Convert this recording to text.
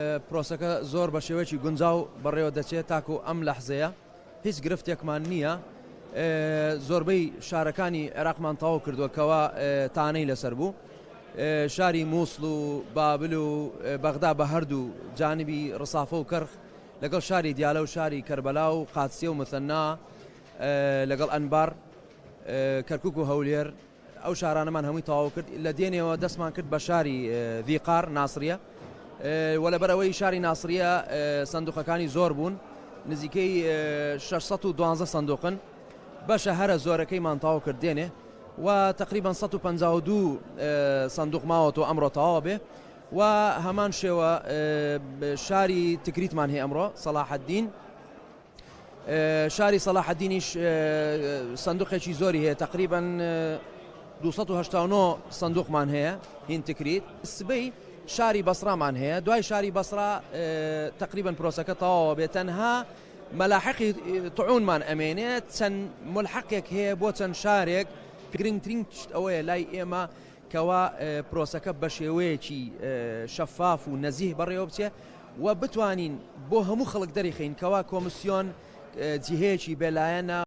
پرۆسەکە زۆر بە شێوەیەکی گونجاو بەڕێوە دەچێت تاکو ئەم لەحزەیە هیچ گرفتێکمان نییە. زۆربەی شارەکانی عێراقمان تەواو کردووە کەوا تانەی لەسەر بوو. شاری مووسڵ و بابل و بەغدا بە هەردوو جانبی ڕسافە و کەرخ لەگەڵ شاری دیالە و شاری کەربەلا و قادسیە و مثەنا لەگەڵ ئەنبار کەرکووک و هەولێر ئەو شارانەمان هەمووی تەواو کرد. لە دێنێەوە دەستمان کرد بە شاری ڤیقار ناسریە وە لەبەرەوەی شاری ناسریە سندوقەکانی زۆر بوون، نزیکەی 612 سندوقن بەشە هەرە زۆرەکەیمان تەواو کرد دێنێ و تقریبا 152 سندوق ماوەتەوە ئەمڕۆ تەواو بێ و هەمان شێوە شاری تکریتمان هەیە ئەمڕۆ سەلاحەددین. شاری سەلاحەددینیش سندوقێکی زۆری هەیە تقریبا 289 سندوقمان هەیە هین تکریت. سبەی شاری بەسرامان هەیە، دوای شاری بەسرا تقریبا پرۆسەکە تەواوە بێت. تەنها مەلاحقی طعونمان ئەمێنێت چەند ملحقێک هەیە بۆ چەند شارێک. گرنگترین ئەوەیە لای ئێمە کەوا پرۆسەکە بە شێوەیەکی شەفاف و نەزیه بەڕێوە بچێ و بتوانین بۆ هەموو خەڵک دەریخین کەوا کۆمسیۆن جیهەیەکی بێلایەنە